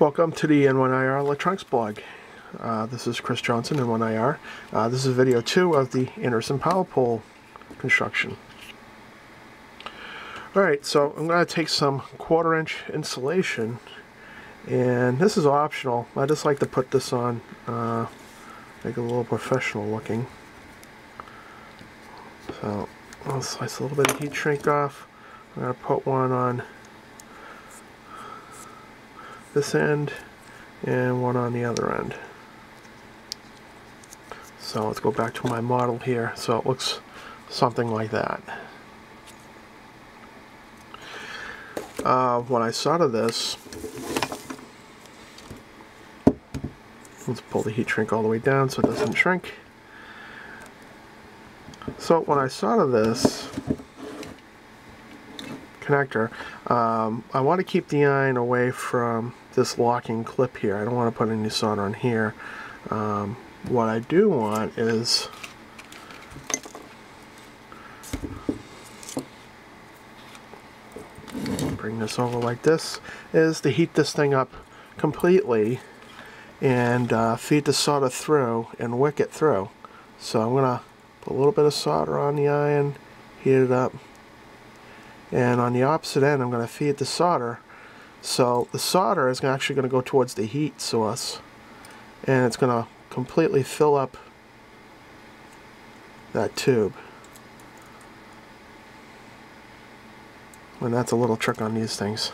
Welcome to the N1IR Electronics blog. This is Chris Johnson, N1IR. This is video 2 of the Anderson power pole construction. Alright, so I'm going to take some 1/4 inch insulation, and this is optional. I just like to put this on, make it a little professional looking. So I'll slice a little bit of heat shrink off. I'm going to put one on this end and one on the other end. So let's go back to my model here. So it looks something like that. When I solder this, let's pull the heat shrink all the way down so it doesn't shrink. So when I solder this connector, I want to keep the iron away from this locking clip here. I don't want to put any solder on here. What I do want is bring this over like this, is to heat this thing up completely and feed the solder through and wick it through. So I'm going to put a little bit of solder on the iron, heat it up, and on the opposite end I'm going to feed the solder. So the solder is actually going to go towards the heat source, and it's going to completely fill up that tube. And that's a little trick on these things.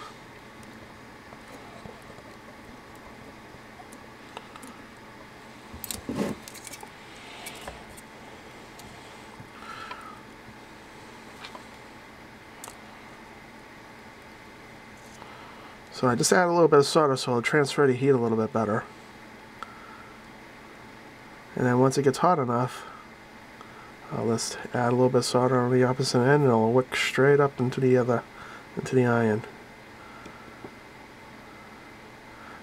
So I just add a little bit of solder so it'll transfer the heat a little bit better. And then once it gets hot enough, I'll just add a little bit of solder on the opposite end, and it'll wick straight up into the iron.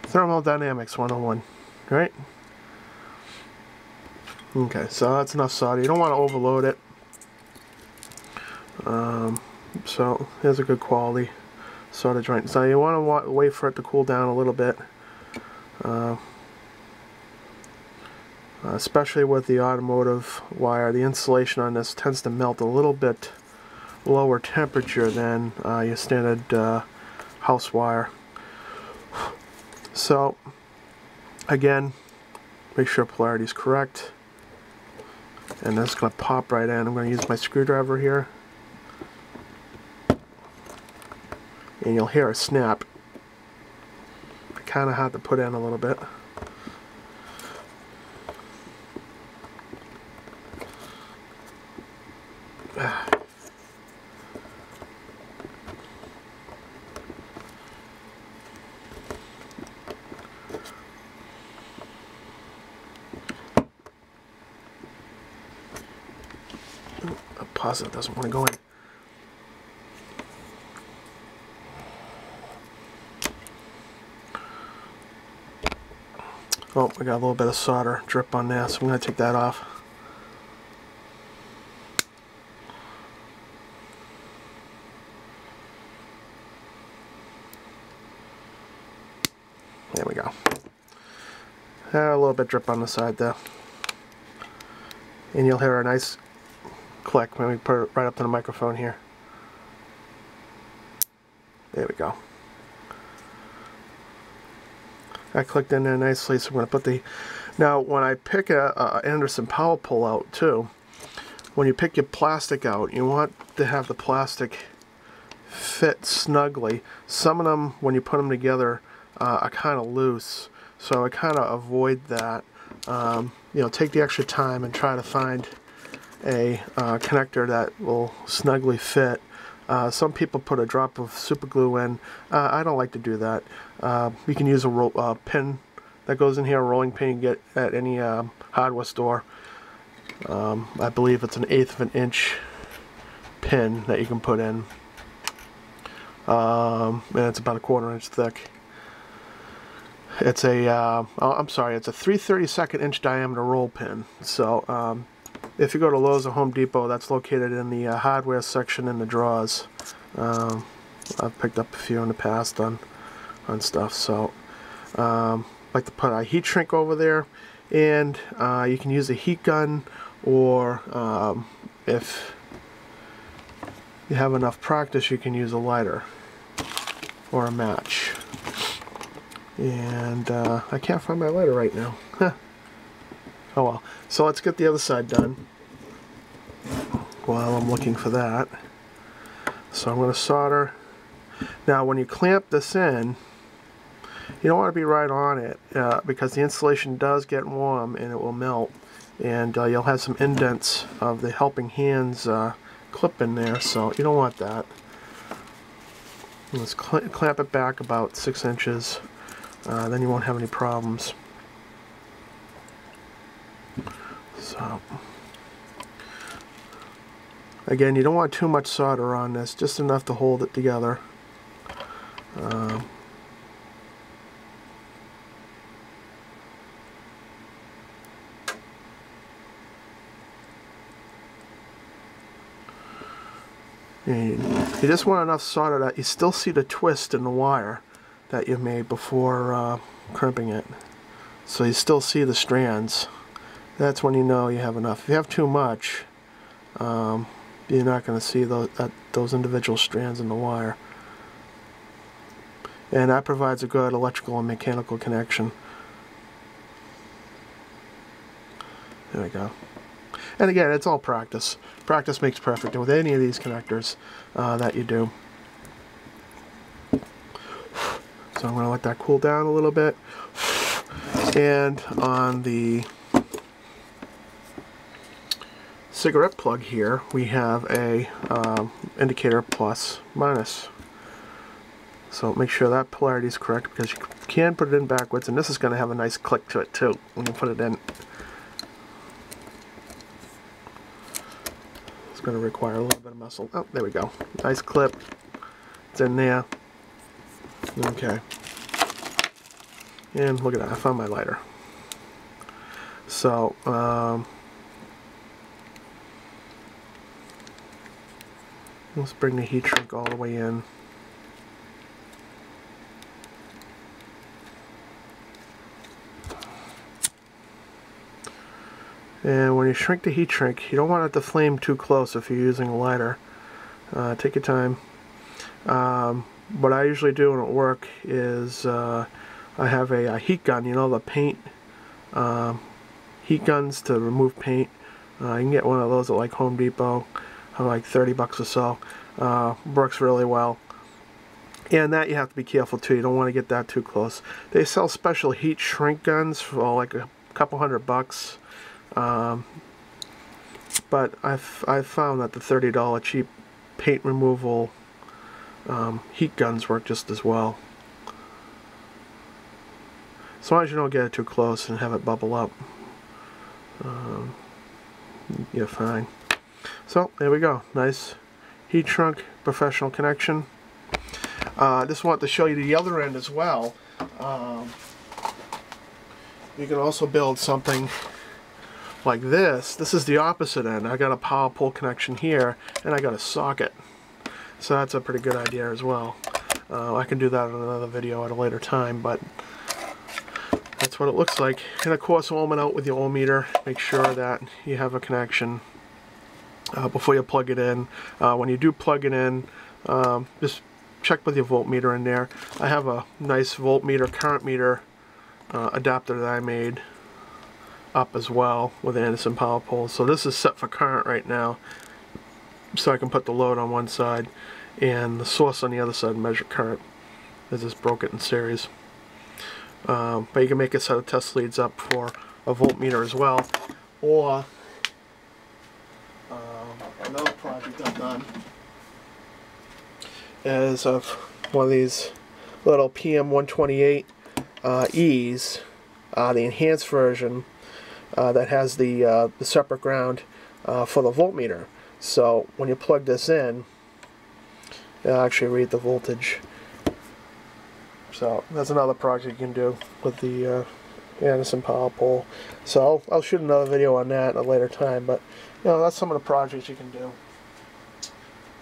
Thermodynamics 101, right? Okay, so that's enough solder. You don't want to overload it. So here's a good quality solder joint. So you want to wait for it to cool down a little bit, especially with the automotive wire. The insulation on this tends to melt a little bit lower temperature than your standard house wire. So again, make sure polarity is correct, and that's going to pop right in. I'm going to use my screwdriver here, and you'll hear a snap. Kind of hard to put in a little bit. A positive doesn't want to go in. Oh, I got a little bit of solder drip on there, so I'm going to take that off. There we go. A little bit drip on the side there. And you'll hear a nice click when we put it right up to the microphone here. There we go. I clicked in there nicely, so I'm going to put the... Now, when I pick a Anderson power pole out, too, when you pick your plastic out, you want to have the plastic fit snugly. Some of them, when you put them together, are kind of loose, so I kind of avoid that. You know, take the extra time and try to find a connector that will snugly fit. Some people put a drop of super glue in. I don't like to do that. You can use a pin that goes in here, a rolling pin you get at any hardware store. I believe it's an 1/8 of an inch pin that you can put in, and it's about 1/4 inch thick. It's a I'm sorry, it's a 3/32 inch diameter roll pin. So if you go to Lowe's or Home Depot, that's located in the hardware section in the drawers. I've picked up a few in the past on stuff. So like to put a heat shrink over there, and you can use a heat gun, or if you have enough practice, you can use a lighter or a match. And I can't find my lighter right now. Oh well. So let's get the other side done while I'm looking for that. So I'm going to solder. Now when you clamp this in, you don't want to be right on it because the insulation does get warm and it will melt, and you'll have some indents of the helping hands clip in there, so you don't want that. Let's clamp it back about 6 inches, then you won't have any problems. So again, you don't want too much solder on this, just enough to hold it together. And you just want enough solder that you still see the twist in the wire that you made before crimping it. So you still see the strands. That's when you know you have enough. If you have too much, you're not going to see those individual strands in the wire. And that provides a good electrical and mechanical connection. There we go. And again, it's all practice. Practice makes perfect with any of these connectors that you do. So I'm going to let that cool down a little bit. And on the cigarette plug here, we have a indicator plus minus. So make sure that polarity is correct, because you can put it in backwards, and this is going to have a nice click to it too when you put it in. Going to require a little bit of muscle. Oh, there we go. Nice clip. It's in there. Okay. And look at that. I found my lighter. So, let's bring the heat shrink all the way in. And when you shrink the heat shrink, you don't want it to flame too close if you're using a lighter. Take your time. What I usually do when it works is I have a heat gun, you know, the paint heat guns to remove paint. You can get one of those at like Home Depot, like 30 bucks or so. Works really well. And that you have to be careful too. You don't want to get that too close. They sell special heat shrink guns for like a couple $100. But I've found that the $30 cheap paint removal heat guns work just as well. As long as you don't get it too close and have it bubble up, you're fine. So there we go. Nice heat shrunk professional connection. Just want to show you the other end as well. You can also build something like this. This is the opposite end. I got a power pole connection here, and I got a socket. So that's a pretty good idea as well. I can do that in another video at a later time, but that's what it looks like. And of course, ohm it out with your ohm meter. Make sure that you have a connection before you plug it in. When you do plug it in, just check with your voltmeter in there. I have a nice voltmeter, current meter adapter that I made up as well with Anderson power poles. So this is set for current right now, so I can put the load on one side and the source on the other side and measure current. I just broke it in series. But you can make a set of test leads up for a voltmeter as well. Or another project I've done is of one of these little PM128 E's, the enhanced version that has the separate ground for the voltmeter. So when you plug this in, it'll actually read the voltage. So that's another project you can do with the Anderson power pole. So I'll shoot another video on that at a later time, but you know, that's some of the projects you can do.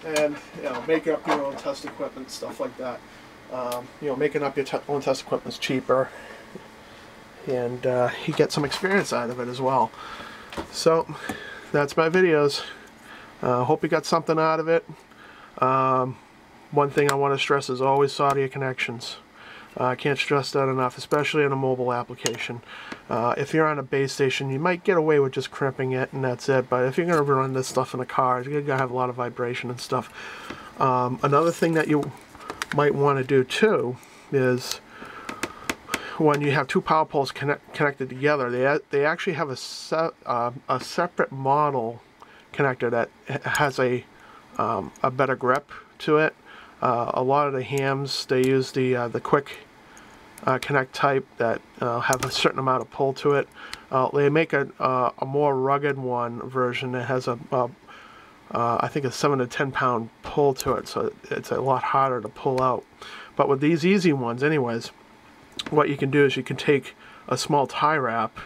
And you know, make up your own test equipment, stuff like that. You know, making up your own test equipment is cheaper, and you get some experience out of it as well. So that's my videos. Hope you got something out of it. One thing I want to stress is always solder your connections. I can't stress that enough, especially in a mobile application. If you're on a base station, you might get away with just crimping it and that's it, but if you're going to run this stuff in a car, you're going to have a lot of vibration and stuff. Another thing that you might want to do too is when you have two power poles connected together, they actually have a separate model connector that has a better grip to it. A lot of the hams, they use the quick connect type that have a certain amount of pull to it. They make a more rugged one version that has I think a 7 to 10 pound pull to it, so it's a lot harder to pull out. But with these easy ones anyways, what you can do is you can take a small tie wrap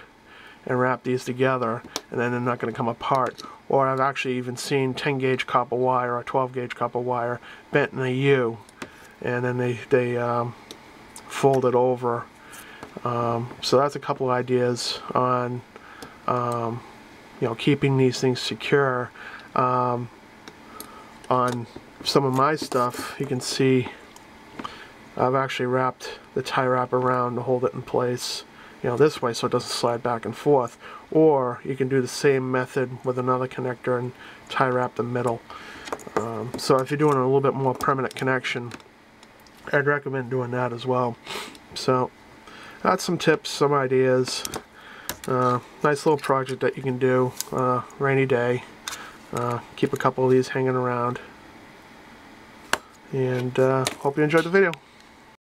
and wrap these together, and then they're not going to come apart. Or I've actually even seen 10 gauge copper wire or 12 gauge copper wire bent in a U, and then they fold it over. So that's a couple ideas on you know, keeping these things secure. On some of my stuff, you can see I've actually wrapped the tie wrap around to hold it in place, you know, this way so it doesn't slide back and forth. Or you can do the same method with another connector and tie wrap the middle. So if you're doing a little bit more permanent connection, I'd recommend doing that as well. So that's some tips, some ideas. Nice little project that you can do rainy day. Keep a couple of these hanging around, and hope you enjoyed the video.